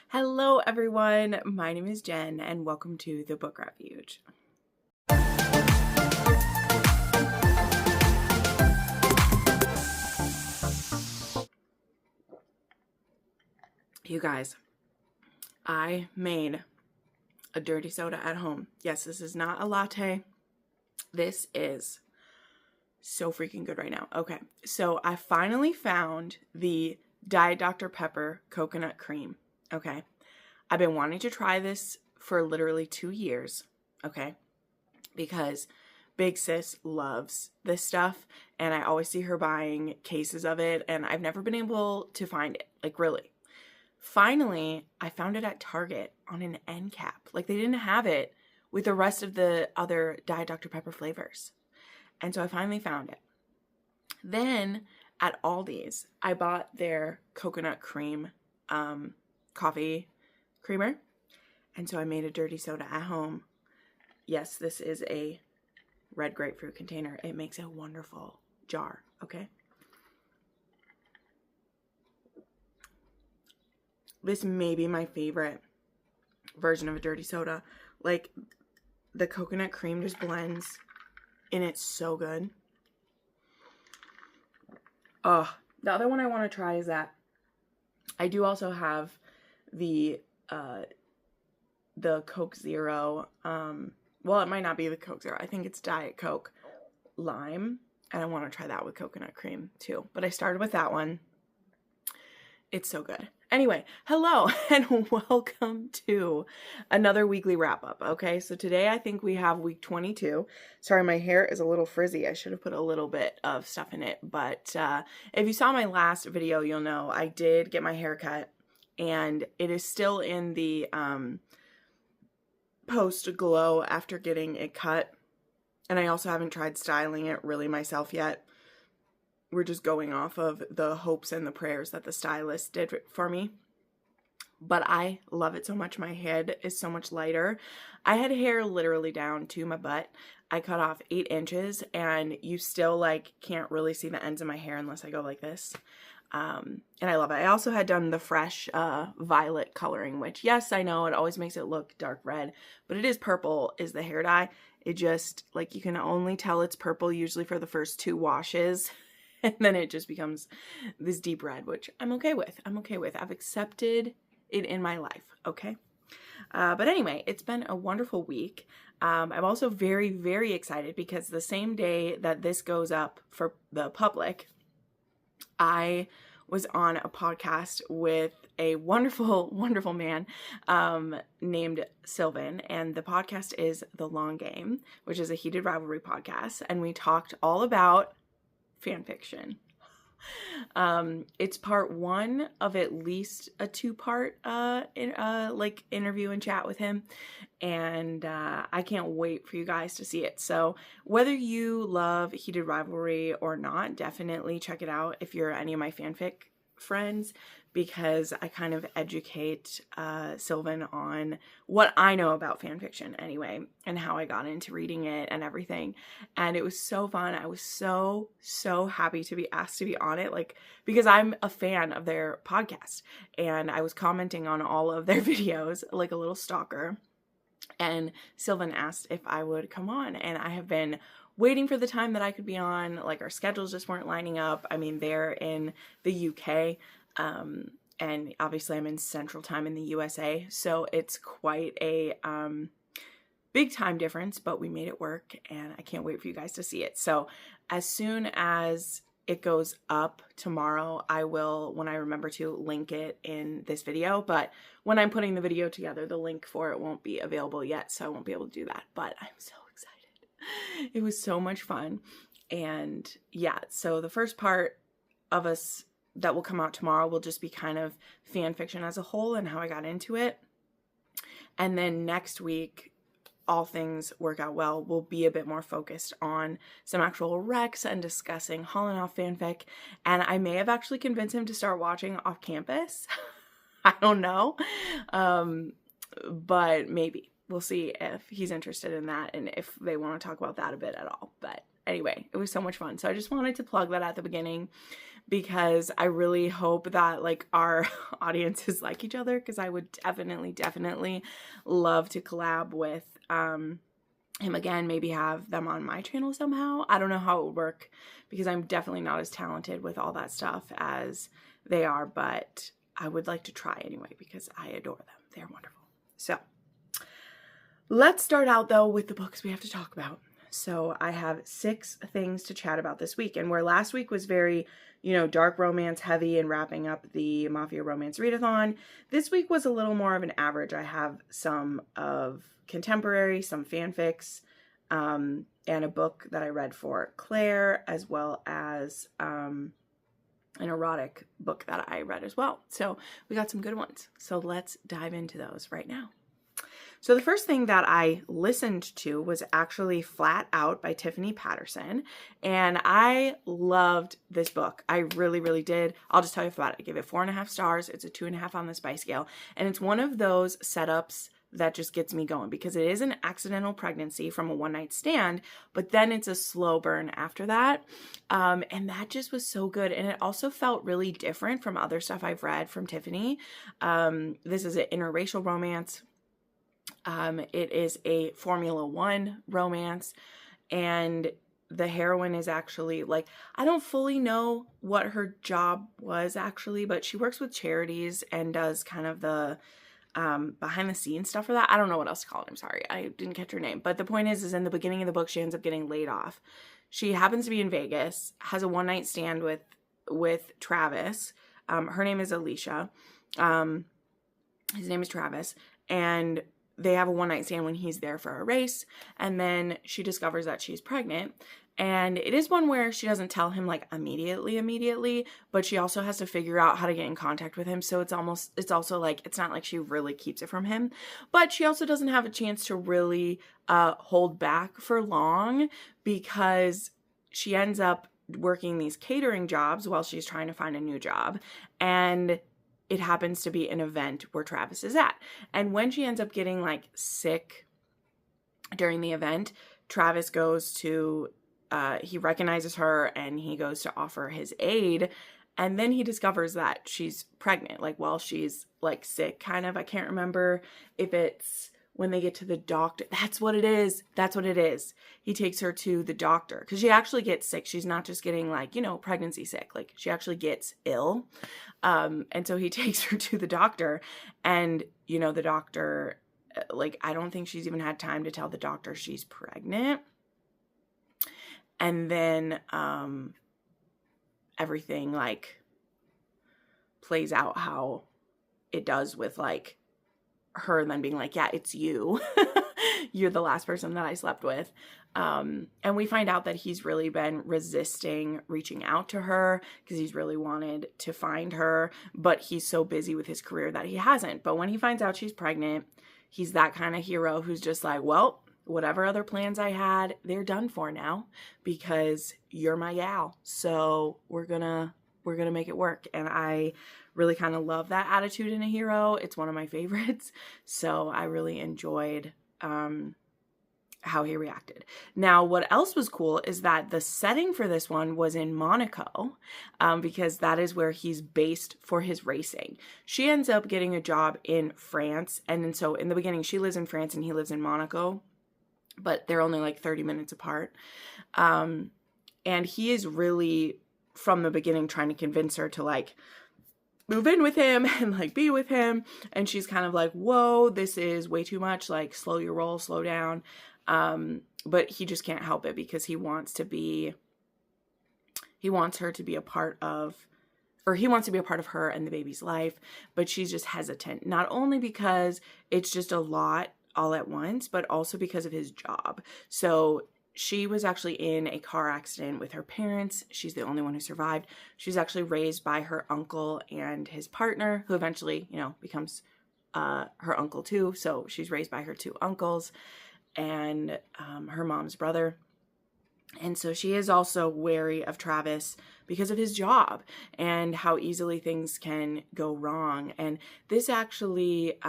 Hello everyone, my name is Jen and welcome to the Book Refuge. You guys, I made a dirty soda at home. Yes, this is not a latte. This is so freaking good right now. Okay, so I finally found the Diet Dr. Pepper coconut cream. Okay, I've been wanting to try this for literally 2 years, okay, because Big Sis loves this stuff, and I always see her buying cases of it, and I've never been able to find it, like really. Finally, I found it at Target on an end cap. Like, they didn't have it with the rest of the other Diet Dr. Pepper flavors, and so I finally found it. Then, at Aldi's, I bought their coconut cream coffee creamer, and so I made a dirty soda at home. Yes, this is a red grapefruit container. It makes a wonderful jar, okay? This may be my favorite version of a dirty soda. Like, the coconut cream just blends, and it's so good. Oh, the other one I want to try is that I do also have the Coke Zero, well, it might not be the Coke Zero. I think it's Diet Coke Lime, and I want to try that with coconut cream too. But I started with that one. It's so good. Anyway, hello and welcome to another weekly wrap-up, okay? So today I think we have week 22. Sorry, my hair is a little frizzy. I should have put a little bit of stuff in it, but if you saw my last video, you'll know I did get my hair cut, and it is still in the post-glow after getting it cut, and I also haven't tried styling it really myself yet. We're just going off of the hopes and the prayers that the stylist did for me. But I love it so much. My head is so much lighter. I had hair literally down to my butt. I cut off 8 inches, and you still like can't really see the ends of my hair unless I go like this. And I love it. I also had done the fresh violet coloring, which, yes, I know it always makes it look dark red, but it is purple is the hair dye. It just, like, you can only tell it's purple usually for the first 2 washes. And then it just becomes this deep red, which I'm okay with. I've accepted it in my life, okay? But anyway, it's been a wonderful week. I'm also very, very excited because the same day that this goes up for the public, I was on a podcast with a wonderful, wonderful man named Sylvan, and the podcast is The Long Game, which is a heated rivalry podcast, and we talked all about fan fiction. It's part 1 of at least a 2-part interview and chat with him, and I can't wait for you guys to see it. So whether you love heated rivalry or not, definitely check it out if you're any of my fanfic friends, because I kind of educate Sylvan on what I know about fan fiction anyway, and how I got into reading it and everything. And it was so fun. I was so happy to be asked to be on it, like, because I'm a fan of their podcast, and I was commenting on all of their videos like a little stalker, and Sylvan asked if I would come on, and I have been waiting for the time that I could be on. Like, our schedules just weren't lining up. I mean, they're in the UK, and obviously I'm in Central Time in the USA, so it's quite a big time difference, but we made it work, and I can't wait for you guys to see it. So as soon as it goes up tomorrow, I will, when I remember to, link it in this video, but when I'm putting the video together, the link for it won't be available yet, so I won't be able to do that, but I'm so excited. It was so much fun. And yeah, so the first part of us that will come out tomorrow will just be kind of fan fiction as a whole and how I got into it. And then next week, all things work out well, we'll be a bit more focused on some actual recs and discussing Hall & Off fanfic. And I may have actually convinced him to start watching Off Campus. I don't know. But maybe. We'll see if he's interested in that and if they want to talk about that a bit at all. But anyway, it was so much fun. So I just wanted to plug that at the beginning because I really hope that like our audiences like each other, because I would definitely love to collab with him again, maybe have them on my channel somehow. I don't know how it would work because I'm definitely not as talented with all that stuff as they are, but I would like to try anyway because I adore them. They're wonderful. So let's start out though with the books we have to talk about. So I have 6 things to chat about this week, and where last week was very, dark romance heavy and wrapping up the Mafia Romance Readathon, this week was a little more of an average. I have some of contemporary, some fanfics, and a book that I read for Claire, as well as an erotic book that I read as well. So we got some good ones. So let's dive into those right now. So the first thing that I listened to was actually Flat Out by Tiffany Patterson, and I loved this book. I really did. I'll just tell you about it. I gave it 4.5 stars. It's a 2.5 on the spice scale, and it's one of those setups that just gets me going because it is an accidental pregnancy from a one-night stand, but then it's a slow burn after that. And that just was so good. And it also felt really different from other stuff I've read from Tiffany. This is an interracial romance. It is a Formula One romance, and the heroine is actually like, I don't fully know what her job was actually, but she works with charities and does kind of the behind the scenes stuff for that. I don't know what else to call it. I'm sorry. I didn't catch her name. But the point is in the beginning of the book, she ends up getting laid off. She happens to be in Vegas, has a one-night stand with Travis. Her name is Alicia. His name is Travis. And they have a one-night stand when he's there for a race. And then she discovers that she's pregnant. And it is one where she doesn't tell him like immediately, but she also has to figure out how to get in contact with him. So it's also like, it's not like she really keeps it from him, but she also doesn't have a chance to really hold back for long because she ends up working these catering jobs while she's trying to find a new job. And it happens to be an event where Travis is at. And when she ends up getting like sick during the event, Travis goes to he recognizes her and he goes to offer his aid, and then he discovers that she's pregnant, like while she's like sick, kind of. I can't remember if it's when they get to the doctor. That's what it is. He takes her to the doctor because she actually gets sick. She's not just getting like, pregnancy sick. Like she actually gets ill. And so he takes her to the doctor, and, the doctor, like, I don't think she's even had time to tell the doctor she's pregnant. And then everything like plays out how it does with like her then being like, yeah, it's you. You're the last person that I slept with. And we find out that he's really been resisting reaching out to her because he's really wanted to find her, but he's so busy with his career that he hasn't. But when he finds out she's pregnant, he's that kind of hero who's just like, well, whatever other plans I had, they're done for now because you're my gal. So we're gonna make it work. And I really kind of love that attitude in a hero. It's one of my favorites. So I really enjoyed how he reacted. Now, what else was cool is that the setting for this one was in Monaco, because that is where he's based for his racing. She ends up getting a job in France. And then so in the beginning, she lives in France and he lives in Monaco, but they're only like 30 minutes apart. And he is really, from the beginning, trying to convince her to like move in with him and like be with him. And she's kind of like, whoa, this is way too much. Like, slow your roll, slow down. But he just can't help it because he wants her to be a part of her and the baby's life. But she's just hesitant, not only because it's just a lot all at once, but also because of his job. So she was actually in a car accident with her parents. She's the only one who survived. She's actually raised by her uncle and his partner, who eventually, becomes her uncle too. So she's raised by her 2 uncles and her mom's brother. And so she is also wary of Travis because of his job and how easily things can go wrong. And this actually,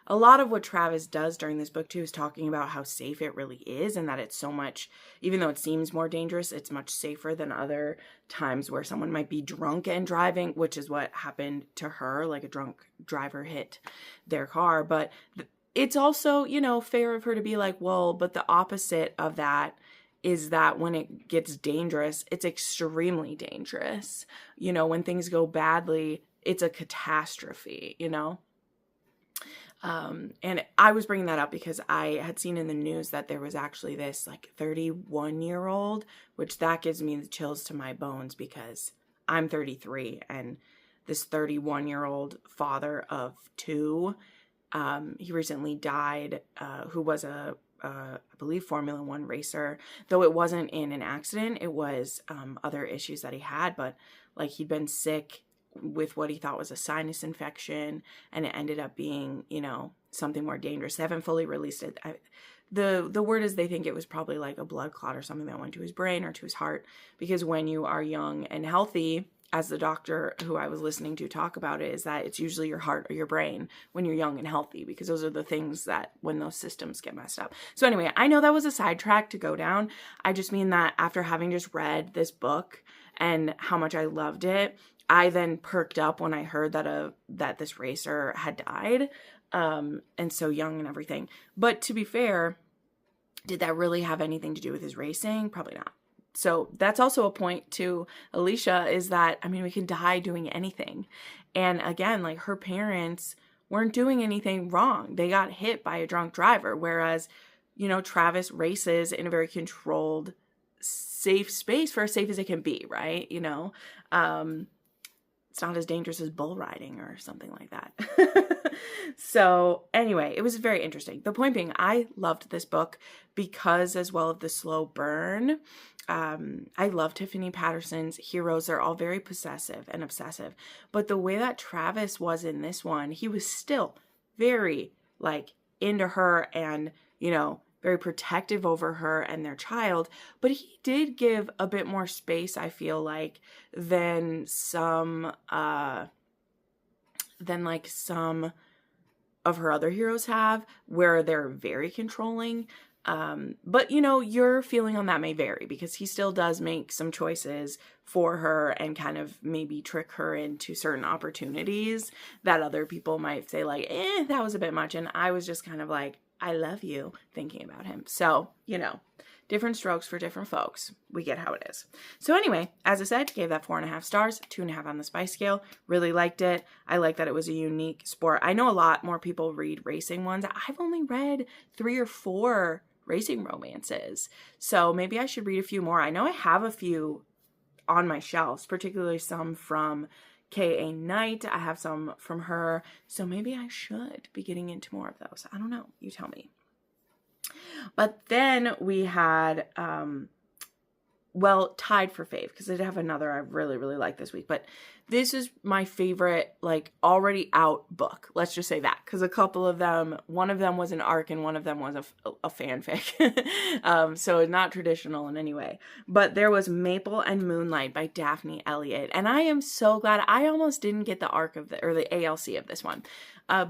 a lot of what Travis does during this book too is talking about how safe it really is, and that it's so much, even though it seems more dangerous, it's much safer than other times where someone might be drunk and driving, which is what happened to her, like a drunk driver hit their car. But it's also, you know, fair of her to be like, well, but the opposite of that is that when it gets dangerous, it's extremely dangerous. You know, when things go badly, it's a catastrophe, you know? And I was bringing that up because I had seen in the news that there was actually this like 31-year-old, which that gives me the chills to my bones because I'm 33 and this 31-year-old father of two, he recently died, who was I believe Formula One racer, though it wasn't in an accident. It was, other issues that he had, but like he'd been sick with what he thought was a sinus infection, and it ended up being, you know, something more dangerous. They haven't fully released it. The word is they think it was probably like a blood clot or something that went to his brain or to his heart, because when you are young and healthy, as the doctor who I was listening to talk about it, is that it's usually your heart or your brain when you're young and healthy, because those are the things that when those systems get messed up. So anyway, I know that was a sidetrack to go down. I just mean that after having just read this book and how much I loved it, I then perked up when I heard that this racer had died, and so young and everything. But to be fair, did that really have anything to do with his racing? Probably not. So that's also a point to Alicia, is that, I mean, we can die doing anything. And again, like her parents weren't doing anything wrong. They got hit by a drunk driver. Whereas, you know, Travis races in a very controlled, safe space, for as safe as it can be, right? You know, it's not as dangerous as bull riding or something like that. So anyway, it was very interesting. The point being, I loved this book because, as well, of the slow burn. I love Tiffany Patterson's heroes. They're all very possessive and obsessive. But the way that Travis was in this one, he was still very like into her and, you know, very protective over her and their child. But he did give a bit more space, I feel like, than some of her other heroes have, where they're very controlling. But, you know, your feeling on that may vary, because he still does make some choices for her and kind of maybe trick her into certain opportunities that other people might say like, that was a bit much. And I was just kind of like, I love you, thinking about him. So, you know, different strokes for different folks. We get how it is. So anyway, as I said, gave that 4.5 stars, 2.5 on the spice scale. Really liked it. I like that it was a unique sport. I know a lot more people read racing ones. I've only read 3 or 4 racing romances. So maybe I should read a few more. I know I have a few on my shelves, particularly some from K.A. Knight. I have some from her. So maybe I should be getting into more of those. I don't know. You tell me. But then we had, tied for fave, because I did have another I really, really liked this week. But this is my favorite, like, already out book. Let's just say that. Because a couple of them, one of them was an arc and one of them was a fanfic. So not traditional in any way. But there was Maple and Moonlight by Daphne Elliott. And I am so glad. I almost didn't get the arc of the ALC of this one.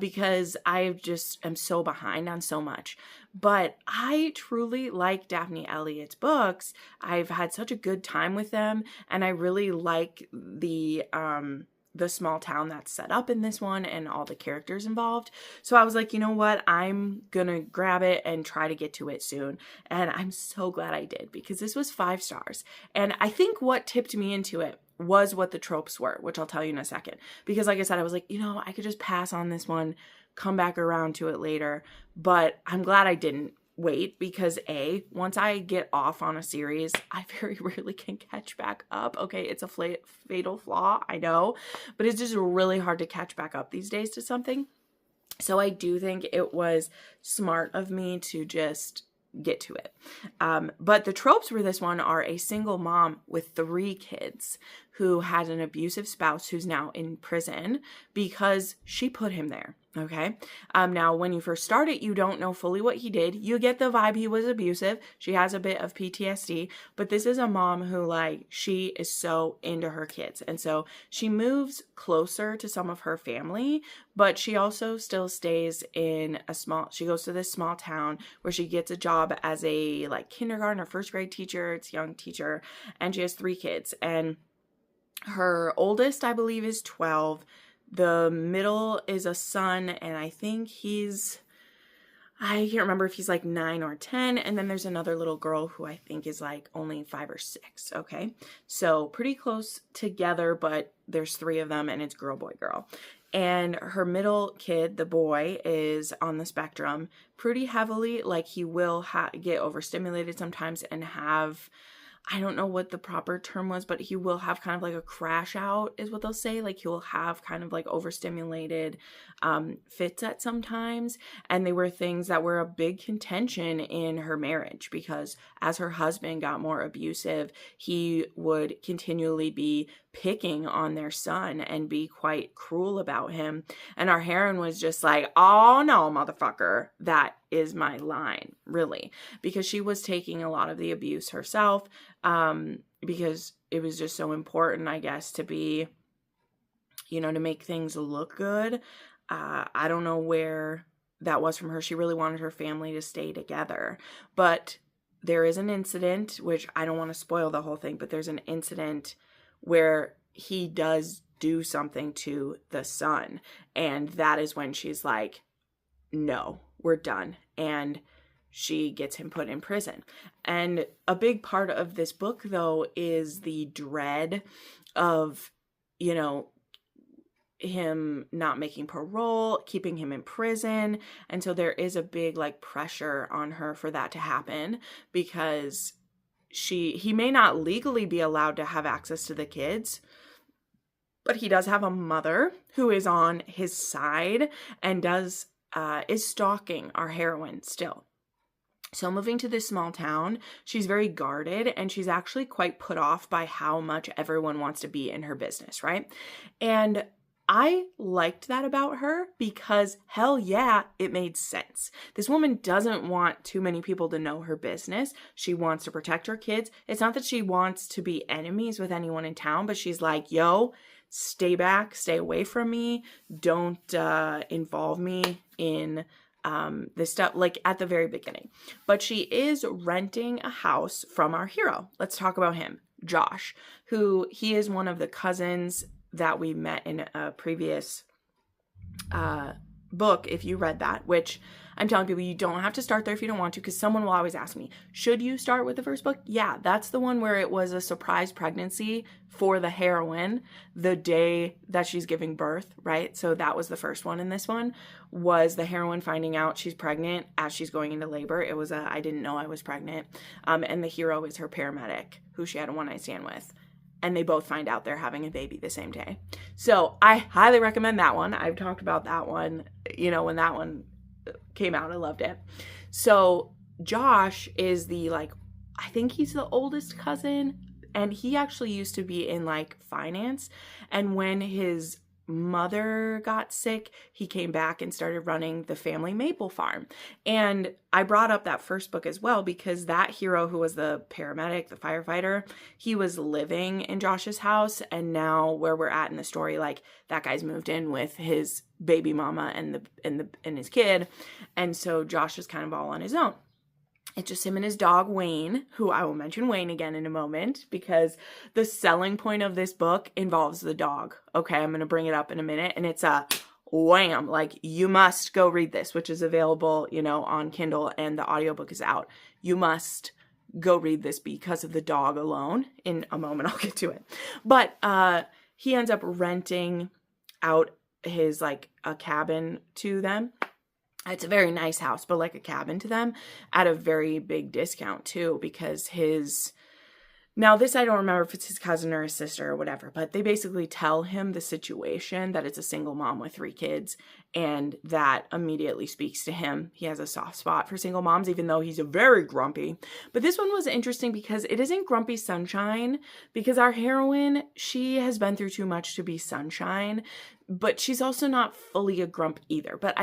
Because I just am so behind on so much. But I truly like Daphne Elliott's books. I've had such a good time with them, and I really like the small town that's set up in this one and all the characters involved. So I was like, you know what? I'm gonna grab it and try to get to it soon. And I'm so glad I did, because this was 5 stars. And I think what tipped me into it was what the tropes were, which I'll tell you in a second. Because like I said, I was like, you know, I could just pass on this one, come back around to it later. But I'm glad I didn't wait, because once I get off on a series, I very rarely can catch back up. Okay, it's a fatal flaw, I know, but it's just really hard to catch back up these days to something. So I do think it was smart of me to just get to it. But the tropes for this one are a single mom with 3 kids who had an abusive spouse who's now in prison because she put him there. Okay. Now, when you first start it, you don't know fully what he did. You get the vibe he was abusive. She has a bit of PTSD, but this is a mom who, like, she is so into her kids. And so she moves closer to some of her family, but she also still stays in she goes to this small town where she gets a job as a, like, kindergarten or first grade teacher. It's a young teacher, and she has 3 kids. And her oldest, I believe, is 12. The middle is a son, and I think I can't remember if he's like 9 or 10. And then there's another little girl who I think is like only 5 or 6. Okay. So pretty close together, but there's 3 of them and it's girl, boy, girl. And her middle kid, the boy, is on the spectrum pretty heavily. Like, he will get overstimulated sometimes and have, I don't know what the proper term was, but he will have kind of like a crash out is what they'll say. Like, he will have kind of like overstimulated fits at sometimes. And they were things that were a big contention in her marriage, because as her husband got more abusive, he would continually be picking on their son and be quite cruel about him. And our heroine was just like, oh no, motherfucker, that is my line, really, because she was taking a lot of the abuse herself, because it was just so important, I guess, to be, to make things look good. I don't know where that was from her. She really wanted her family to stay together, but there is an incident, which I don't want to spoil the whole thing, but there's an incident where he does do something to the son. And that is when she's like, no, we're done. And she gets him put in prison. And a big part of this book, though, is the dread of, him not making parole, keeping him in prison. And so there is a big, like, pressure on her for that to happen, because he may not legally be allowed to have access to the kids, but he does have a mother who is on his side and is stalking our heroine still. So moving to this small town, she's very guarded, and she's actually quite put off by how much everyone wants to be in her business, right? And I liked that about her, because hell yeah, it made sense. This woman doesn't want too many people to know her business. She wants to protect her kids. It's not that she wants to be enemies with anyone in town, but she's like, yo, stay back, stay away from me. Don't involve me in this stuff, like, at the very beginning. But she is renting a house from our hero. Let's talk about him, Josh, he is one of the cousins that we met in a previous book, if you read that, which I'm telling people, you don't have to start there if you don't want to, because someone will always ask me, should you start with the first book? Yeah, that's the one where it was a surprise pregnancy for the heroine the day that she's giving birth, right? So that was the first one. And this one was the heroine finding out she's pregnant as she's going into labor. It was I didn't know I was pregnant. And the hero is her paramedic, who she had a one-night stand with. And they both find out they're having a baby the same day. So I highly recommend that one. I've talked about that one, when that one came out. I loved it. So Josh is I think he's the oldest cousin, and he actually used to be in finance. And when his mother got sick, he came back and started running the family maple farm. And I brought up that first book as well, because that hero who was the paramedic, the firefighter, he was living in Josh's house. And now where we're at in the story, that guy's moved in with his baby mama and his kid. And so Josh is kind of all on his own. It's just him and his dog, Wayne, who I will mention Wayne again in a moment, because the selling point of this book involves the dog. Okay, I'm going to bring it up in a minute, and it's a wham. You must go read this, which is available, on Kindle, and the audiobook is out. You must go read this because of the dog alone. In a moment, I'll get to it. But he ends up renting out his, a cabin to them. It's a very nice house, but a cabin to them at a very big discount too, because now this, I don't remember if it's his cousin or his sister or whatever, but they basically tell him the situation, that it's a single mom with 3 kids, and that immediately speaks to him. He has a soft spot for single moms, even though he's very grumpy. But this one was interesting because it isn't grumpy sunshine, because our heroine, she has been through too much to be sunshine. but she's also not fully a grump either. But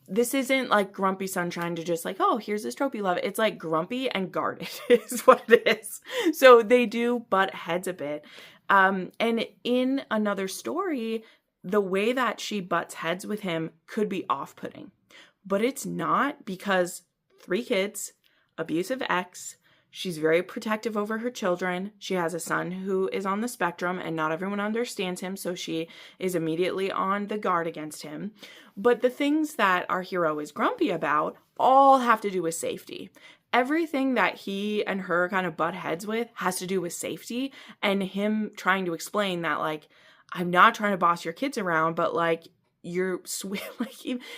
this isn't like Grumpy Sunshine to just like, oh, here's this trope you love. It's like grumpy and guarded is what it is. So they do butt heads a bit. And in another story, the way that she butts heads with him could be off-putting. But it's not, because 3 kids, abusive ex, she's very protective over her children. She has a son who is on the spectrum and not everyone understands him, so she is immediately on the guard against him. But the things that our hero is grumpy about all have to do with safety. Everything that he and her kind of butt heads with has to do with safety, and him trying to explain that, like, I'm not trying to boss your kids around, but like, you're sweet. Like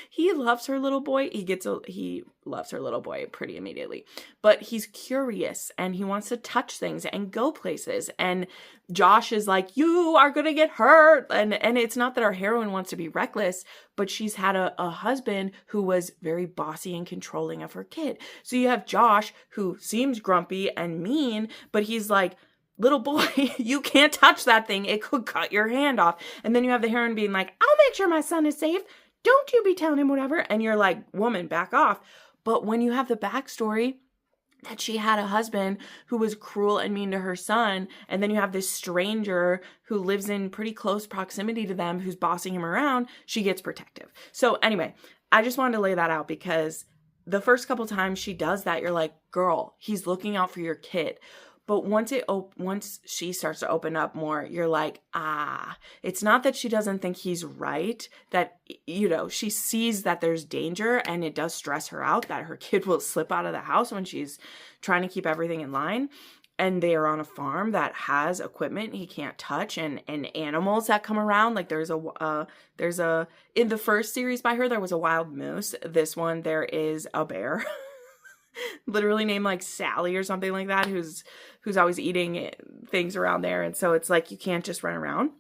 he loves her little boy. He loves her little boy pretty immediately, but he's curious and he wants to touch things and go places. And Josh is like, you are going to get hurt. And it's not that our heroine wants to be reckless, but she's had a husband who was very bossy and controlling of her kid. So you have Josh, who seems grumpy and mean, but he's like, little boy, you can't touch that thing. It could cut your hand off. And then you have the heroine being like, I'll make sure my son is safe. Don't you be telling him whatever. And you're like, woman, back off. But when you have the backstory that she had a husband who was cruel and mean to her son, and then you have this stranger who lives in pretty close proximity to them who's bossing him around, she gets protective. So anyway, I just wanted to lay that out, because the first couple times she does that, you're like, girl, he's looking out for your kid. But once she starts to open up more, you're like, it's not that she doesn't think he's right, that, she sees that there's danger, and it does stress her out that her kid will slip out of the house when she's trying to keep everything in line. And they are on a farm that has equipment he can't touch, and animals that come around. Like in the first series by her, there was a wild moose. This one, there is a bear. Literally named like Sally or something like that, who's always eating things around there. And so it's like, you can't just run around.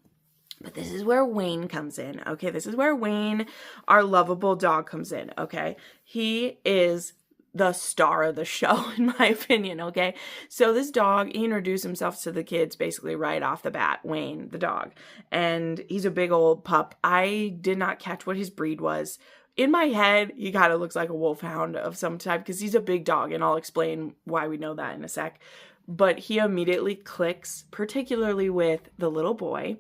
But this is where Wayne comes in. Okay, this is where Wayne, our lovable dog, comes in. Okay, he is the star of the show, in my opinion. Okay, so this dog, he introduced himself to the kids basically right off the bat, Wayne the dog, and he's a big old pup. I did not catch what his breed was. In my head, he kind of looks like a wolfhound of some type, because he's a big dog, and I'll explain why we know that in a sec. But he immediately clicks, particularly with the little boy,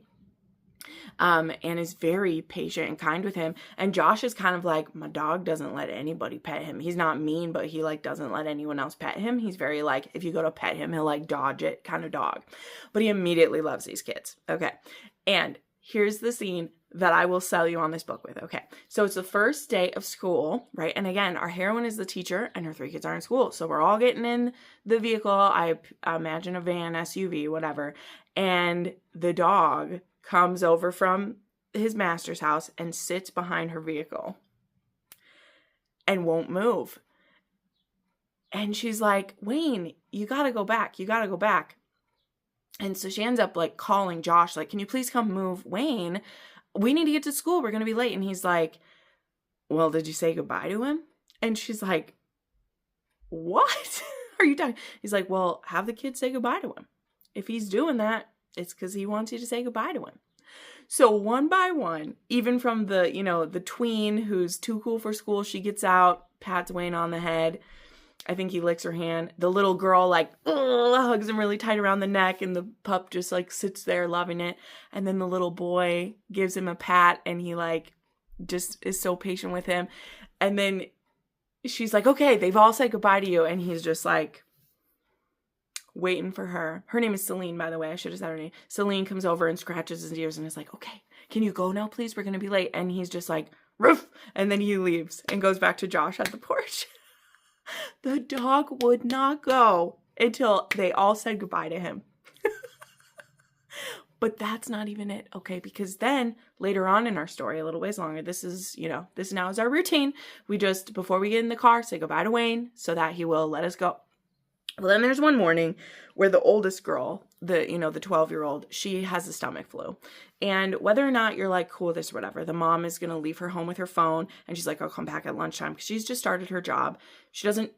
and is very patient and kind with him. And Josh is kind of like, my dog doesn't let anybody pet him. He's not mean, but he like doesn't let anyone else pet him. He's very like, if you go to pet him, he'll like dodge it kind of dog. But he immediately loves these kids. Okay, and here's the scene that I will sell you on this book with. Okay, so it's the first day of school, right? And again, our heroine is the teacher and her 3 kids are in school. So we're all getting in the vehicle. I imagine a van, SUV, whatever. And the dog comes over from his master's house and sits behind her vehicle and won't move. And she's like, Wayne, you gotta go back. You gotta go back. And so she ends up like calling Josh, like, can you please come move Wayne? We need to get to school. We're going to be late. And he's like, well, did you say goodbye to him? And she's like, what are you talking? He's like, well, have the kid say goodbye to him. If he's doing that, it's because he wants you to say goodbye to him. So one by one, even from the, the tween who's too cool for school, she gets out, pats Wayne on the head. I think he licks her hand. The little girl like hugs him really tight around the neck, and the pup just like sits there loving it. And then the little boy gives him a pat, and he like just is so patient with him. And then she's like, okay, they've all said goodbye to you. And he's just like waiting for her. Her name is Celine, by the way. I should have said her name. Celine comes over and scratches his ears and is like, okay, can you go now, please? We're going to be late. And he's just like, roof. And then he leaves and goes back to Josh at the porch. The dog would not go until they all said goodbye to him. But that's not even it, okay? Because then later on in our story, a little ways longer, this now is our routine. We just, before we get in the car, say goodbye to Wayne so that he will let us go. Well, then there's one morning where the oldest girl, the 12-year-old, she has the stomach flu. And whether or not you're like, cool, this or whatever, the mom is going to leave her home with her phone. And she's like, I'll come back at lunchtime, because she's just started her job. She doesn't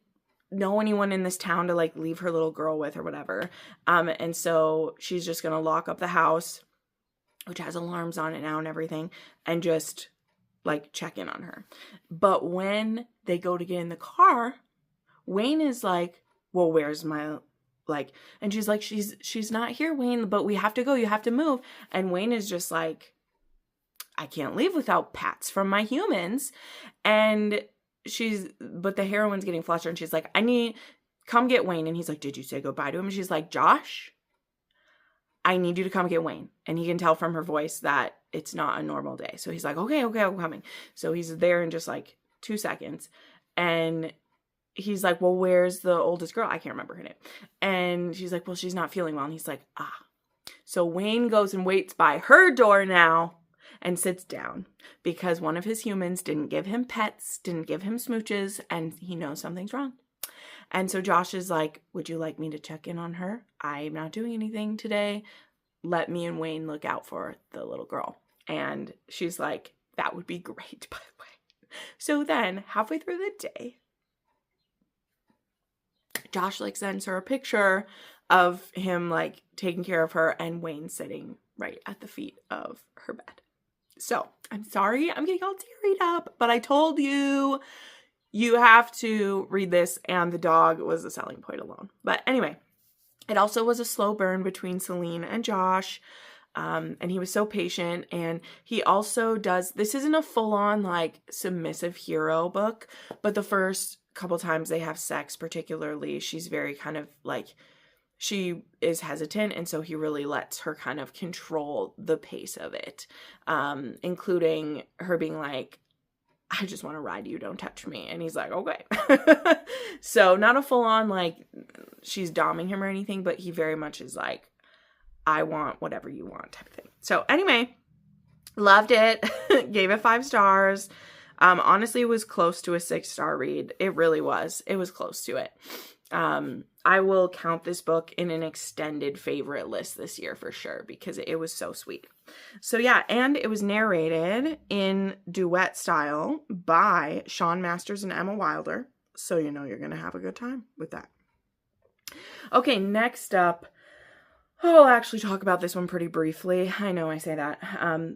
know anyone in this town to like leave her little girl with or whatever. And so she's just going to lock up the house which has alarms on it now and everything, and just like check in on her. But when they go to get in the car, Wayne is like, well, where's my, like, and she's like, she's not here, Wayne, but we have to go. You have to move. And Wayne is just like, I can't leave without pats from my humans. And but the heroine's getting flustered and she's like, come get Wayne. And he's like, did you say goodbye to him? And she's like, Josh, I need you to come get Wayne. And he can tell from her voice that it's not a normal day. So he's like, okay, I'm coming. So he's there in just like 2 seconds. And he's like, well, where's the oldest girl? I can't remember her name. And she's like, well, she's not feeling well. And he's like, ah. So Wayne goes and waits by her door now and sits down because one of his humans didn't give him pets, didn't give him smooches, and he knows something's wrong. And so Josh is like, would you like me to check in on her? I'm not doing anything today. Let me and Wayne look out for the little girl. And she's like, that would be great, by the way. So then halfway through the day, Josh like sends her a picture of him like taking care of her and Wayne sitting right at the feet of her bed. So I'm sorry, I'm getting all teared up, but I told you, you have to read this, and the dog was the selling point alone. But anyway, it also was a slow burn between Celine and Josh, and he was so patient. And he also does, this isn't a full-on like submissive hero book, but the first couple times they have sex, particularly, she's very kind of like, she is hesitant, and so he really lets her kind of control the pace of it, including her being like, I just want to ride you, don't touch me. And he's like, okay. So not a full-on like she's doming him or anything, but he very much is like, I want whatever you want type of thing. So anyway, loved it. Gave it 5 stars. Honestly, it was close to a 6-star read. It really was. It was close to it. I will count this book in an extended favorite list this year for sure because it was so sweet. So yeah, and it was narrated in duet style by Sean Masters and Emma Wilder. So you know you're going to have a good time with that. Okay, next up, I'll actually talk about this one pretty briefly. I know I say that,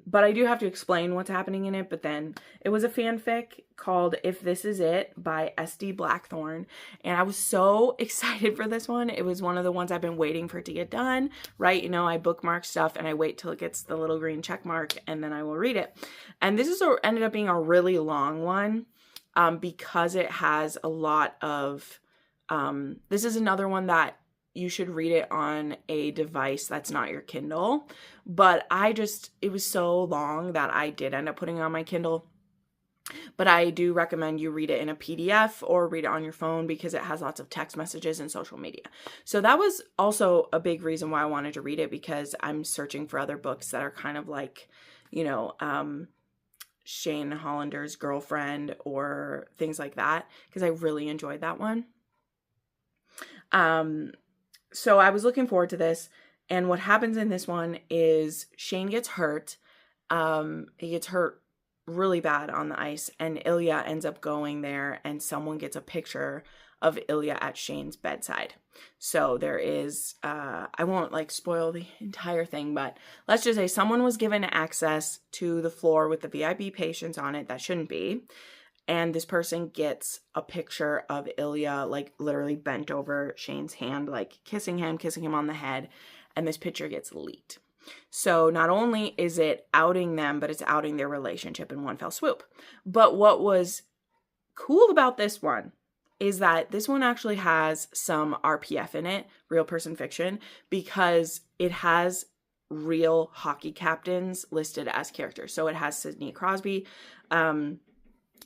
but I do have to explain what's happening in it. But then it was a fanfic called If This Is It by SD Blackthorn. And I was so excited for this one. It was one of the ones I've been waiting for it to get done, right? You know, I bookmark stuff and I wait till it gets the little green check mark and then I will read it. And this ended up being a really long one because it has a lot of, this is another one that you should read it on a device that's not your Kindle. But it was so long that I did end up putting it on my Kindle. But I do recommend you read it in a PDF or read it on your phone because it has lots of text messages and social media. So that was also a big reason why I wanted to read it, because I'm searching for other books that are kind of like, you know, Shane Hollander's Girlfriend or things like that, because I really enjoyed that one. So I was looking forward to this, and what happens in this one is Shane gets hurt. He gets hurt really bad on the ice, and Ilya ends up going there, and someone gets a picture of Ilya at Shane's bedside. So there is, I won't like spoil the entire thing, but let's just say someone was given access to the floor with the VIP patients on it that shouldn't be. And this person gets a picture of Ilya, like literally bent over Shane's hand, like kissing him on the head. And this picture gets leaked. So not only is it outing them, but it's outing their relationship in one fell swoop. But what was cool about this one is that this one actually has some RPF in it, real person fiction, because it has real hockey captains listed as characters. So it has Sidney Crosby.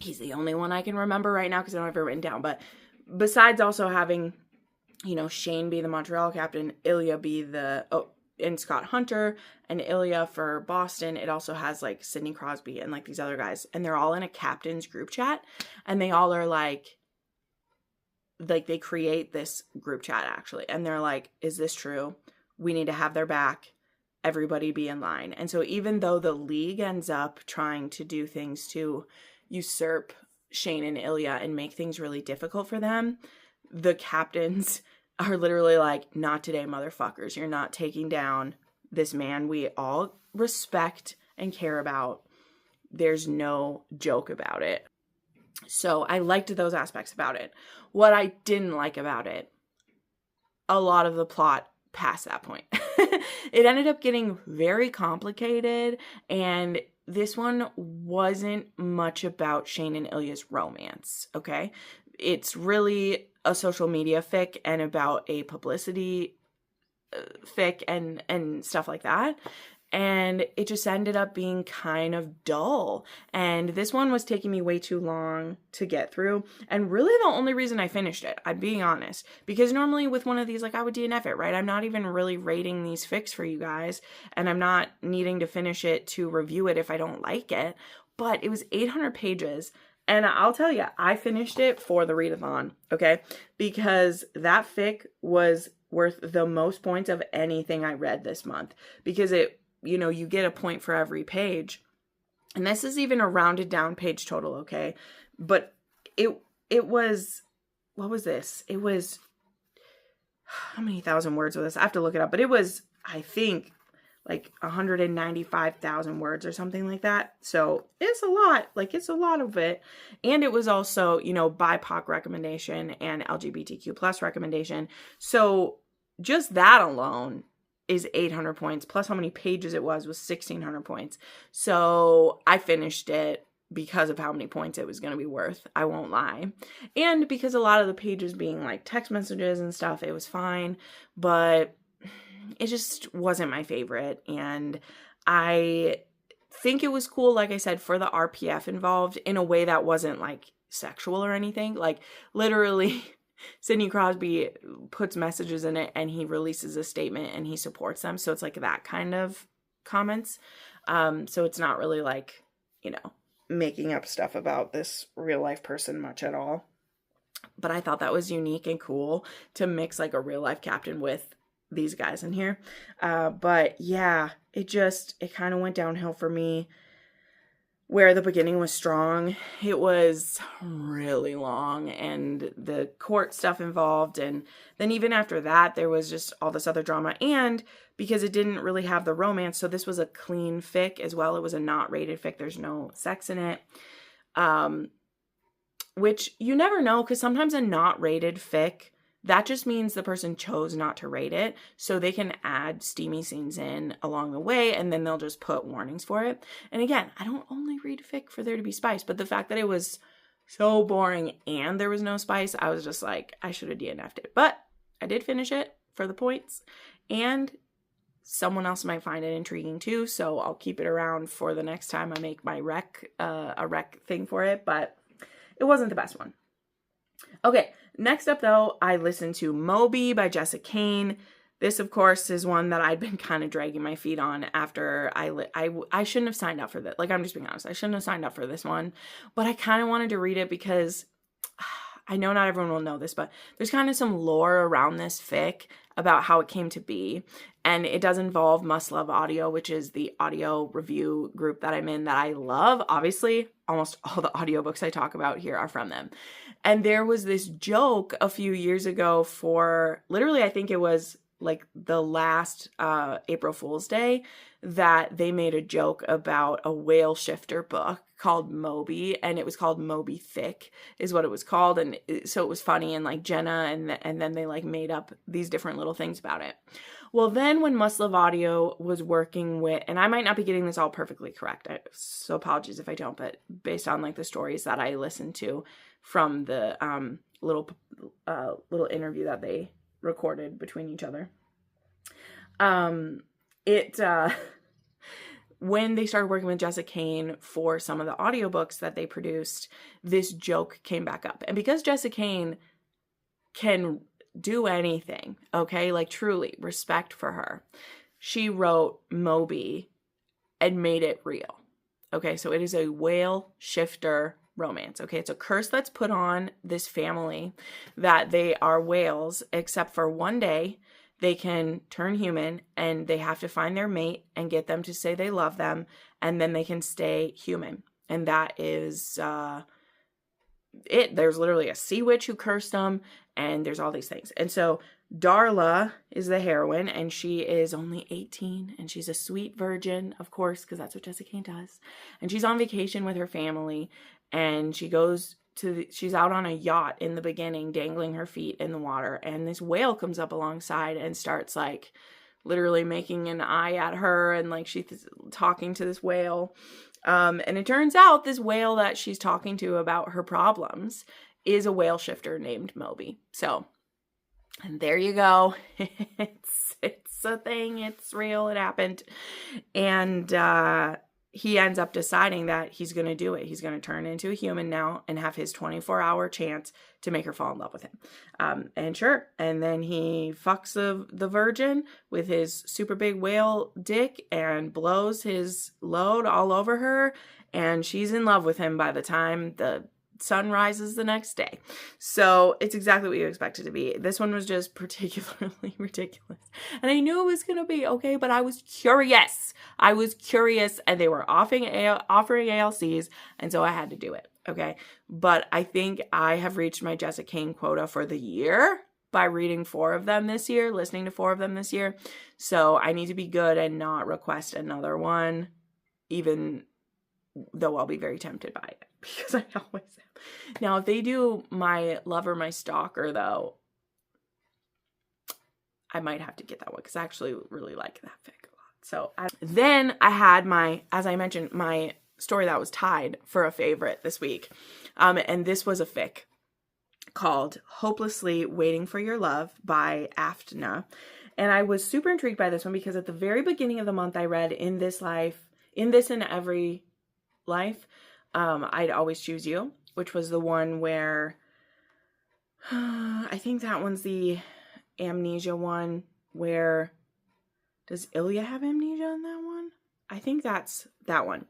He's the only one I can remember right now because I don't have it written down. But besides also having, you know, Shane be the Montreal captain, Ilya be and Scott Hunter and Ilya for Boston, it also has like Sidney Crosby and like these other guys. And they're all in a captain's group chat. And they all are like they create this group chat actually. And they're like, is this true? We need to have their back. Everybody be in line. And so even though the league ends up trying to do things to usurp Shane and Ilya and make things really difficult for them, the captains are literally like, not today, motherfuckers. You're not taking down this man we all respect and care about. There's no joke about it. So I liked those aspects about it. What I didn't like about it, a lot of the plot past that point. It ended up getting very complicated, and this one wasn't much about Shane and Ilya's romance, okay? It's really a social media fic and about a publicity fic and stuff like that. And it just ended up being kind of dull. And this one was taking me way too long to get through. And really the only reason I finished it, I'm being honest, because normally with one of these, like, I would DNF it, right? I'm not even really rating these fics for you guys. And I'm not needing to finish it to review it if I don't like it. But it was 800 pages. And I'll tell you, I finished it for the readathon, okay? Because that fic was worth the most points of anything I read this month. Because it, you get a point for every page. And this is even a rounded down page total, okay? But it was, what was this? It was, how many thousand words was this? I have to look it up. But it was, I think, like 195,000 words or something like that. So it's a lot. Like, it's a lot of it. And it was also, BIPOC recommendation and LGBTQ plus recommendation. So just that alone is 800 points, plus how many pages it was 1,600 points. So I finished it because of how many points it was going to be worth. I won't lie. And because a lot of the pages being like text messages and stuff, it was fine. But it just wasn't my favorite. And I think it was cool, like I said, for the RPF involved in a way that wasn't like sexual or anything. Like, literally, Sidney Crosby puts messages in it and he releases a statement and he supports them. So it's like that kind of comments. So it's not really like, making up stuff about this real life person much at all. But I thought that was unique and cool to mix like a real life captain with these guys in here. But yeah, it kind of went downhill for me. Where the beginning was strong, it was really long, and the court stuff involved, and then even after that, there was just all this other drama, and because it didn't really have the romance, so this was a clean fic as well. It was a not rated fic. There's no sex in it, which you never know, because sometimes a not rated fic, that just means the person chose not to rate it, so they can add steamy scenes in along the way, and then they'll just put warnings for it. And again, I don't only read fic for there to be spice, but the fact that it was so boring and there was no spice, I was just like, I should have DNF'd it. But I did finish it for the points, and someone else might find it intriguing too, so I'll keep it around for the next time I make my a rec thing for it, but it wasn't the best one. Okay, next up though, I listened to Moby by Jessica Kane. This, of course, is one that I'd been kind of dragging my feet on after I shouldn't have signed up for this. Like, I'm just being honest. I shouldn't have signed up for this one, but I kind of wanted to read it because I know not everyone will know this, but there's kind of some lore around this fic about how it came to be. And it does involve Must Love Audio, which is the audio review group that I'm in that I love. Obviously, almost all the audiobooks I talk about here are from them. And there was this joke a few years ago for literally, I think it was like the last April Fool's Day, that they made a joke about a whale shifter book called Moby, and it was called Moby Thick is what it was called. And so it was funny, and like Jenna, and then they like made up these different little things about it. Well, then when Must Love Audio was working with, and I might not be getting this all perfectly correct, so apologies if I don't, but based on like the stories that I listened to from the little interview that they recorded between each other, when they started working with Jessica Kane for some of the audiobooks that they produced, this joke came back up. And because Jessica Kane can do anything, okay, like truly respect for her, she wrote Moby and made it real. Okay, so it is a whale shifter romance. Okay, it's a curse that's put on this family that they are whales, except for one day they can turn human and they have to find their mate and get them to say they love them, and then they can stay human. And that is it. There's literally a sea witch who cursed them, and there's all these things. And so Darla is the heroine, and she is only 18, and she's a sweet virgin, of course, because that's what Jessica Kane does. And she's on vacation with her family, and she's out on a yacht in the beginning, dangling her feet in the water, and this whale comes up alongside and starts like literally making an eye at her, and like she's talking to this whale. And it turns out this whale that she's talking to about her problems is a whale shifter named Moby. So, and there you go. It's a thing. It's real. It happened. And he ends up deciding that he's going to do it. He's going to turn into a human now and have his 24-hour chance to make her fall in love with him. And sure. And then he fucks the virgin with his super big whale dick and blows his load all over her. And she's in love with him by the time the sun rises the next day. So it's exactly what you expect it to be. This one was just particularly ridiculous. And I knew it was going to be okay, but I was curious. And they were offering ALCs, and so I had to do it. Okay. But I think I have reached my Jessica Kane quota for the year by reading 4 of them this year, listening to 4 of them this year. So I need to be good and not request another one, even though I'll be very tempted by it, because I always am. Now, if they do My Lover, My Stalker, though, I might have to get that one, because I actually really like that fic a lot. So then I had as I mentioned, my story that was tied for a favorite this week. And this was a fic called Hopelessly Waiting for Your Love by Aftna. And I was super intrigued by this one because at the very beginning of the month I read In This and Every Life, I'd Always Choose You, which was the one where I think that one's the amnesia one. Where does Ilya have amnesia in that one? I think that's that one.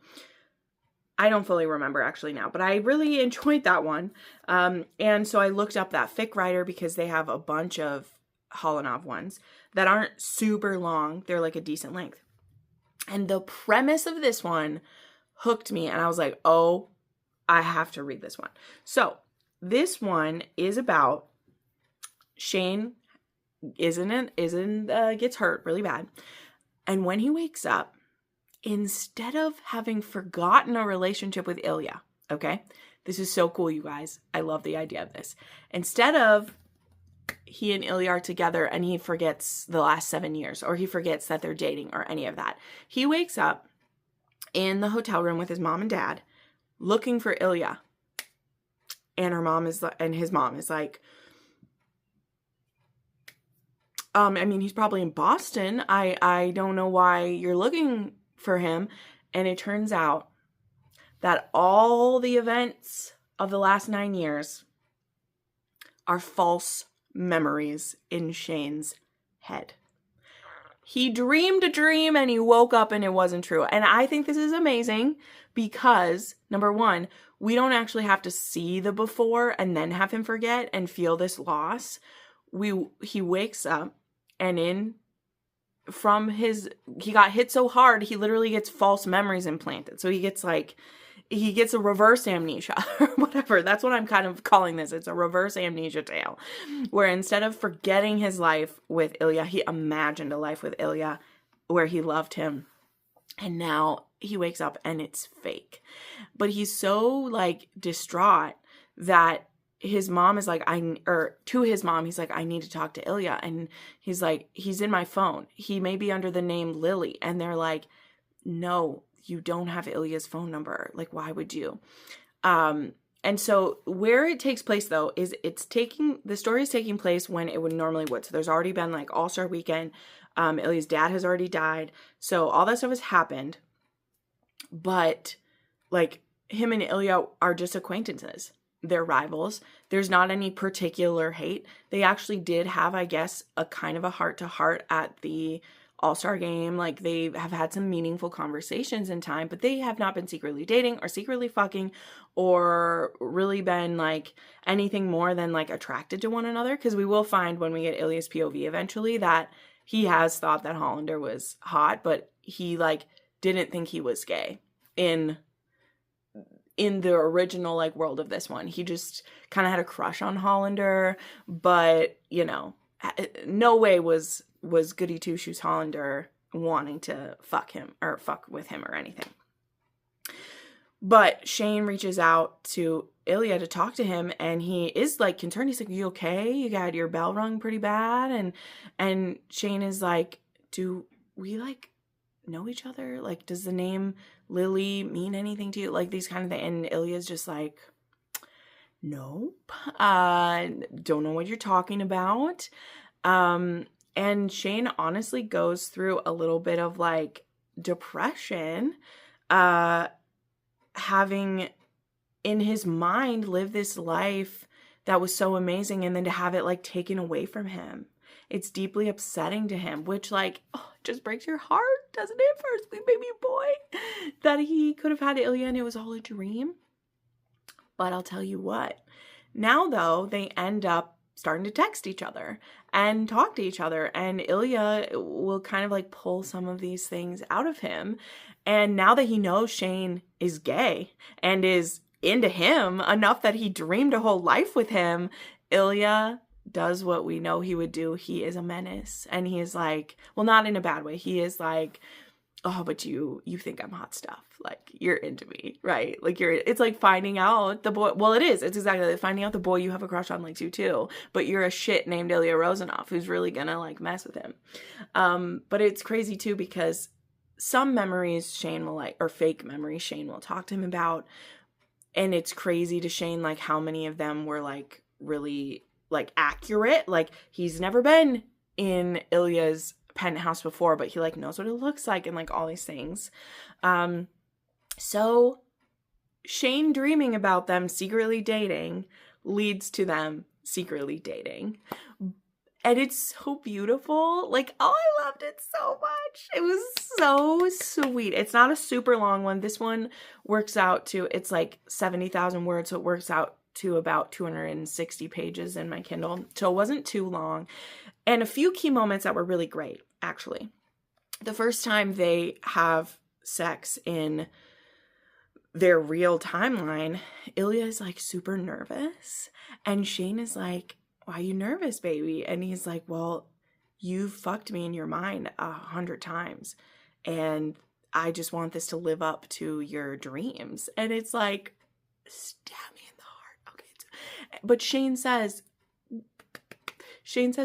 I don't fully remember actually now, but I really enjoyed that one. And so I looked up that fic writer because they have a bunch of Holanov ones that aren't super long. They're like a decent length. And the premise of this one hooked me, and I was like, oh, I have to read this one. So this one is about Shane gets hurt really bad. And when he wakes up, instead of having forgotten a relationship with Ilya, okay? This is so cool, you guys. I love the idea of this. Instead of he and Ilya are together and he forgets the last 7 years, or he forgets that they're dating or any of that, he wakes up in the hotel room with his mom and dad looking for Ilya. And his mom is like, he's probably in Boston. I don't know why you're looking for him. And it turns out that all the events of the last 9 years are false memories in Shane's head. He dreamed a dream and he woke up and it wasn't true. And I think this is amazing because, number one, we don't actually have to see the before and then have him forget and feel this loss. He wakes up and he got hit so hard, he literally gets false memories implanted. So he gets a reverse amnesia or whatever. That's what I'm kind of calling this. It's a reverse amnesia tale where instead of forgetting his life with Ilya, he imagined a life with Ilya where he loved him. And now he wakes up and it's fake. But he's so distraught that his mom is like, to his mom, he's like, I need to talk to Ilya. And he's like, he's in my phone. He may be under the name Lily. And they're like, no, you don't have Ilya's phone number. Why would you? And so where it takes place though, is the story is taking place when it normally would. So there's already been All-Star Weekend. Ilya's dad has already died. So all that stuff has happened. But him and Ilya are just acquaintances. They're rivals. There's not any particular hate. They actually did have, I guess, a kind of a heart-to-heart at the All-Star game. They have had some meaningful conversations in time, but they have not been secretly dating or secretly fucking or really been anything more than attracted to one another. Because we will find when we get Ilya's POV eventually that he has thought that Hollander was hot, but he didn't think he was gay in the original world of this one. He just kind of had a crush on Hollander, but no way was Goody Two Shoes Hollander wanting to fuck him or fuck with him or anything. But Shane reaches out to Ilya to talk to him, and he is like concerned. He's like, "You okay? You got your bell rung pretty bad." And Shane is like, "Do we like know each other? Like, does the name Lily mean anything to you?" Like these kind of things. And Ilya's just like, "Nope. Don't know what you're talking about." And Shane honestly goes through a little bit of like depression, having in his mind lived this life that was so amazing, and then to have it like taken away from him. It's deeply upsetting to him, which like, just breaks your heart, doesn't it, for a sweet baby boy, that he could have had Ilya and it was all a dream. But I'll tell you what, now though, they end up starting to text each other and talk to each other, and Ilya will kind of like pull some of these things out of him. And now that he knows Shane is gay and is into him enough that he dreamed a whole life with him, Ilya does what we know he would do. He is a menace, and he is like, well, not in a bad way. He is like, "Oh, but you think I'm hot stuff. Like, you're into me, right? Like, it's like finding out the boy." Well, it's exactly like finding out the boy you have a crush on likes you too, but you're a shit named Ilya Rozanov who's really gonna like mess with him. But it's crazy too, because some memories Shane will like, or fake memories Shane will talk to him about, and it's crazy to Shane like how many of them were like really like accurate. Like, he's never been in Ilya's penthouse before, but he like knows what it looks like and like all these things. So Shane dreaming about them secretly dating leads to them secretly dating. And it's so beautiful. Like, I loved it so much. It was so sweet. It's not a super long one. This one works out to, it's like 70,000 words. So it works out to about 260 pages in my Kindle. So it wasn't too long. And a few key moments that were really great, actually. The first time they have sex in their real timeline, Ilya is like super nervous. And Shane is like, "Why are you nervous, baby?" And he's like, "Well, you've fucked me in your mind 100 times. And I just want this to live up to your dreams." And it's like, stab me in the heart. Okay. But Shane says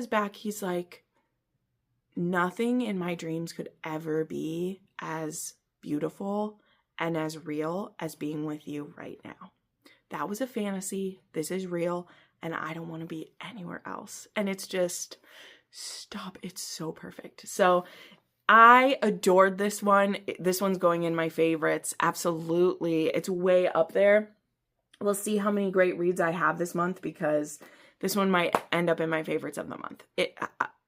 back, he's like, "Nothing in my dreams could ever be as beautiful and as real as being with you right now. That was a fantasy. This is real. And I don't want to be anywhere else." And it's just, stop. It's so perfect. So I adored this one. This one's going in my favorites. Absolutely. It's way up there. We'll see how many great reads I have this month, because this one might end up in my favorites of the month.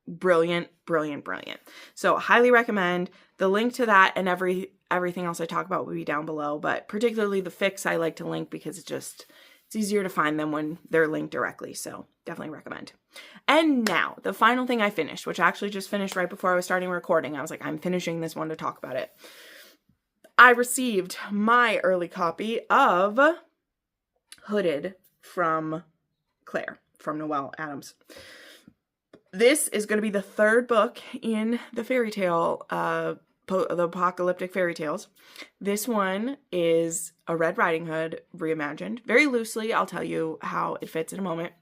Brilliant, brilliant, brilliant. So highly recommend. The link to that and everything else I talk about will be down below, but particularly the fics I like to link because it's easier to find them when they're linked directly. So definitely recommend. And now the final thing I finished, which I actually just finished right before I was starting recording. I was like, I'm finishing this one to talk about it. I received my early copy of Hooded from Claire, from Noelle Adams. This is going to be the third book in the fairy tale, the apocalyptic fairy tales. This one is a Red Riding Hood reimagined. Very loosely, I'll tell you how it fits in a moment.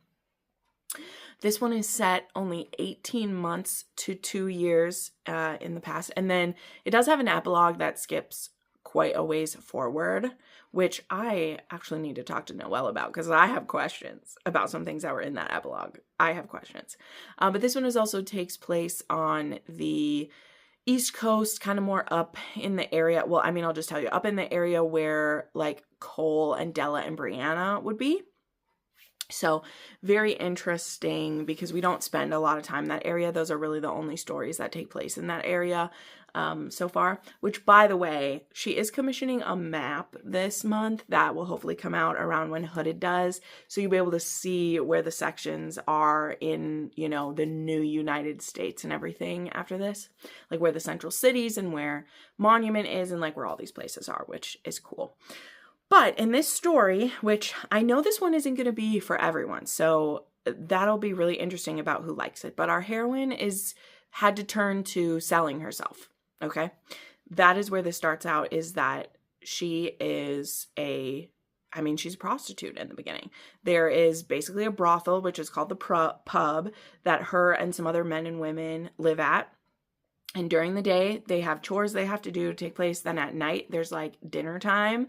This one is set only 18 months to 2 years in the past. And then it does have an epilogue that skips quite a ways forward, which I actually need to talk to Noelle about because I have questions about some things that were in that epilogue. I have questions. But this one also takes place on the East Coast, kind of more up in the area. Well, I mean, I'll just tell you, up in the area where like Cole and Della and Brianna would be. So very interesting because we don't spend a lot of time in that area. Those are really the only stories that take place in that area so far, which by the way, she is commissioning a map this month that will hopefully come out around when Hooded does. So you'll be able to see where the sections are in, you know, the new United States and everything after this, like where the central cities and where Monument is and like where all these places are, which is cool. But in this story, which I know this one isn't going to be for everyone, so that'll be really interesting about who likes it. But our heroine had to turn to selling herself. Okay. That is where this starts out, is that she is she's a prostitute in the beginning. There is basically a brothel, which is called the pub, that her and some other men and women live at. And during the day, they have chores they have to do to take place. Then at night, there's like dinner time,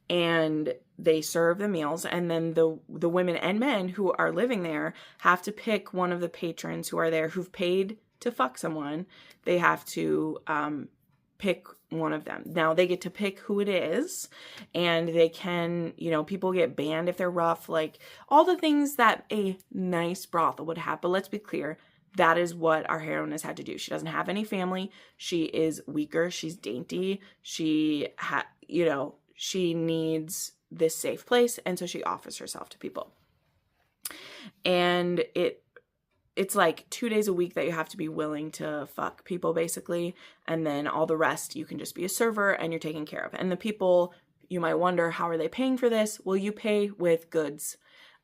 and they serve the meals. And then the women and men who are living there have to pick one of the patrons who are there, who've paid to fuck someone. They have to pick one of them. Now they get to pick who it is, and they can, people get banned if they're rough, like all the things that a nice brothel would have. But let's be clear, that is what our heroine has had to do. She doesn't have any family. She is weaker. She's dainty. She she needs this safe place. And so she offers herself to people. And it's like 2 days a week that you have to be willing to fuck people, basically. And then all the rest, you can just be a server and you're taken care of. And the people, you might wonder, how are they paying for this? Well, you pay with goods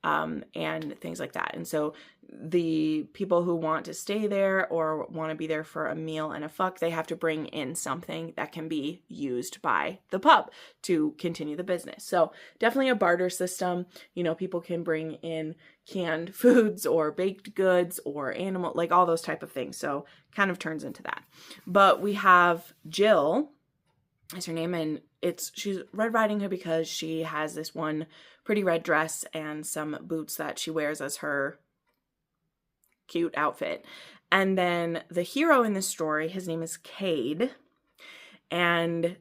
and things like that. And so the people who want to stay there or want to be there for a meal and a fuck, they have to bring in something that can be used by the pub to continue the business. So definitely a barter system. People can bring in canned foods or baked goods or animal, like all those type of things. So kind of turns into that. But we have Jill, is her name, and she's Red Riding Hood because she has this one pretty red dress and some boots that she wears as her cute outfit. And then the hero in this story, his name is Cade, and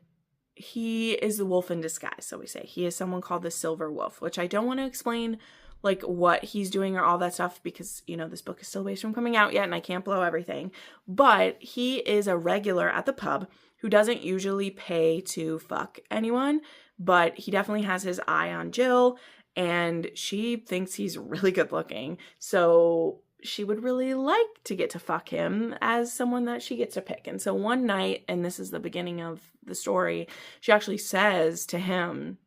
he is the wolf in disguise. So we say he is someone called the Silver Wolf, which I don't want to explain like what he's doing or all that stuff because, this book is still based from coming out yet and I can't blow everything. But he is a regular at the pub who doesn't usually pay to fuck anyone, but he definitely has his eye on Jill, and she thinks he's really good looking. So she would really like to get to fuck him as someone that she gets to pick. And so one night, and this is the beginning of the story, she actually says to him,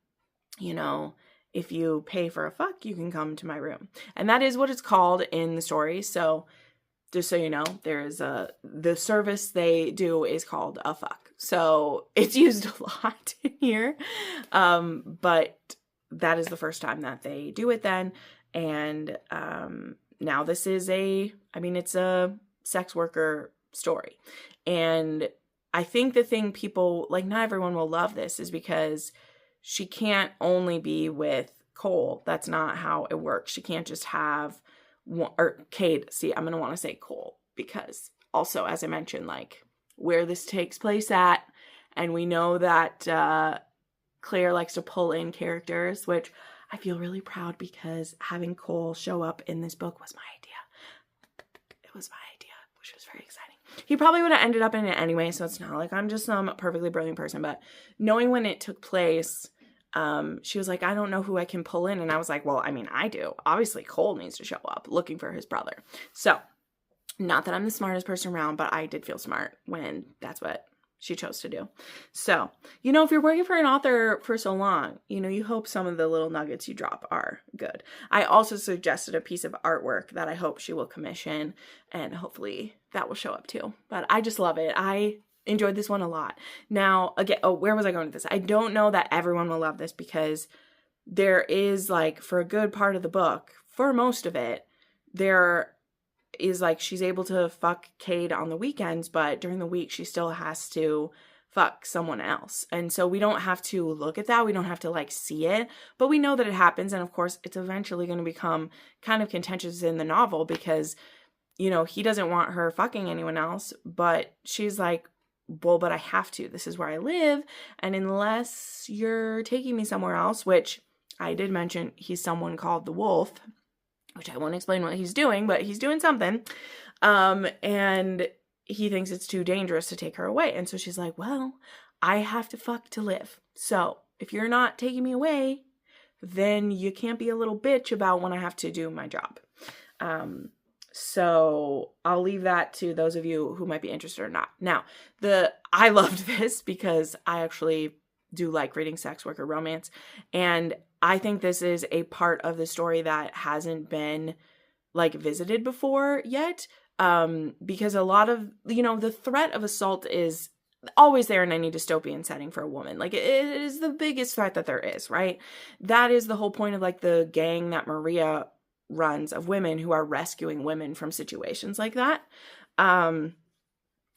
if you pay for a fuck, you can come to my room. And that is what it's called in the story. So just so you know, the service they do is called a fuck. So it's used a lot in here. But that is the first time that they do it then. And now this is it's a sex worker story. And I think the thing people, like, not everyone will love this is because she can't only be with Cole. That's not how it works. She can't just have one, or Cade. See, I'm going to want to say Cole because also, as I mentioned, like where this takes place at, and we know that Claire likes to pull in characters, which I feel really proud because having Cole show up in this book was my idea. It was my idea, which was very exciting. He probably would have ended up in it anyway, so it's not like I'm just some perfectly brilliant person, but knowing when it took place, she was like, I don't know who I can pull in. And I was like, well, I do. Obviously, Cole needs to show up looking for his brother. So, not that I'm the smartest person around, but I did feel smart when that's what she chose to do. So, if you're working for an author for so long, you hope some of the little nuggets you drop are good. I also suggested a piece of artwork that I hope she will commission, and hopefully that will show up too. But I just love it. I enjoyed this one a lot. Now, again, where was I going with this? I don't know that everyone will love this because there is, like, for a good part of the book, for most of it, there is, like, she's able to fuck Cade on the weekends, but during the week she still has to fuck someone else. And so we don't have to look at that. We don't have to, like, see it, but we know that it happens. And of course, it's eventually going to become kind of contentious in the novel because, he doesn't want her fucking anyone else, but she's like, well, but I have to. This is where I live. And unless you're taking me somewhere else, which I did mention, he's someone called the Wolf, which I won't explain what he's doing, but he's doing something. And he thinks it's too dangerous to take her away. And so she's like, well, I have to fuck to live. So if you're not taking me away, then you can't be a little bitch about when I have to do my job. So I'll leave that to those of you who might be interested or not. Now, I loved this because I actually do like reading sex worker romance. And I think this is a part of the story that hasn't been like visited before yet. Because a lot of, the threat of assault is always there in any dystopian setting for a woman. Like, it is the biggest threat that there is, right? That is the whole point of like the gang that Maria runs of women who are rescuing women from situations like that.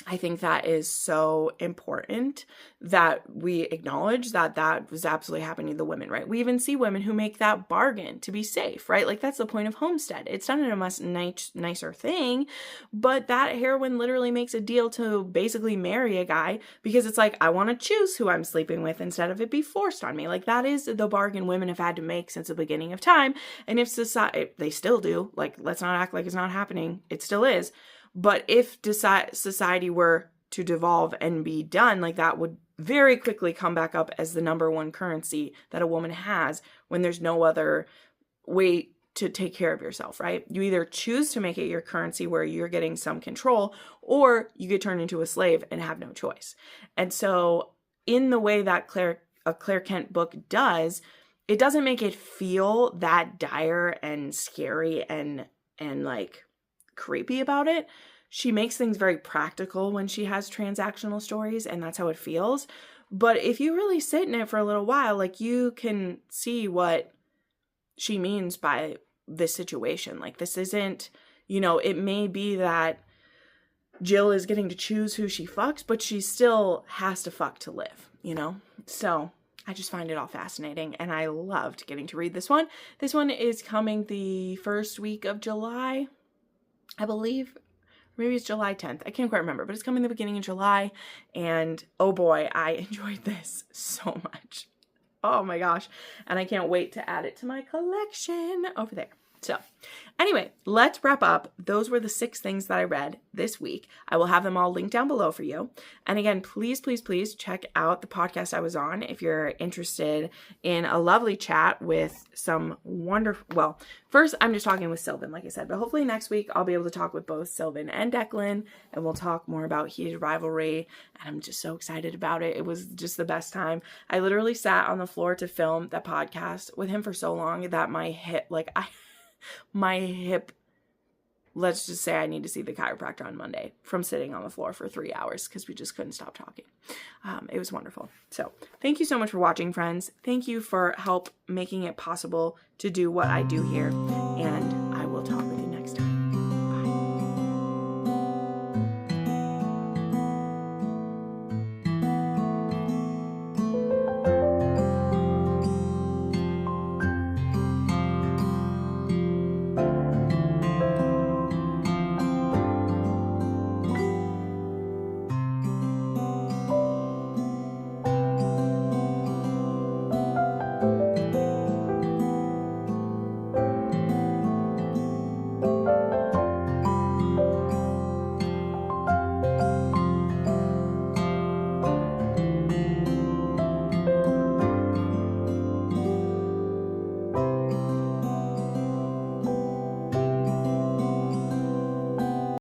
I think that is so important that we acknowledge that that was absolutely happening to the women, right? We even see women who make that bargain to be safe, right? Like, that's the point of Homestead. It's done in a much nicer thing, but that heroine literally makes a deal to basically marry a guy because it's like, I want to choose who I'm sleeping with instead of it be forced on me. Like, that is the bargain women have had to make since the beginning of time. And if society, they still do, like, let's not act like it's not happening. It still is. But if society were to devolve and be done, like, that would very quickly come back up as the number one currency that a woman has when there's no other way to take care of yourself, right? You either choose to make it your currency where you're getting some control, or you get turned into a slave and have no choice. And so in the way that a Claire Kent book does, it doesn't make it feel that dire and scary and like creepy about it. She makes things very practical when she has transactional stories, and that's how it feels. But if you really sit in it for a little while, like, you can see what she means by this situation. Like, this isn't, it may be that Jill is getting to choose who she fucks, but she still has to fuck to live, So I just find it all fascinating, and I loved getting to read this one. This one is coming the first week of July, I believe. Maybe it's July 10th. I can't quite remember, but it's coming the beginning of July. And oh boy, I enjoyed this so much. Oh my gosh. And I can't wait to add it to my collection over there. So anyway, let's wrap up. Those were the 6 things that I read this week. I will have them all linked down below for you. And again, please, please, please check out the podcast I was on if you're interested in a lovely chat with some wonderful, well, first I'm just talking with Sylvan, like I said, but hopefully next week I'll be able to talk with both Sylvan and Declan, and we'll talk more about heated rivalry. And I'm just so excited about it. It was just the best time. I literally sat on the floor to film that podcast with him for so long that my hip, let's just say I need to see the chiropractor on Monday from sitting on the floor for 3 hours because we just couldn't stop talking. It was wonderful. So thank you so much for watching, friends. Thank you for help making it possible to do what I do here. And I will talk with you.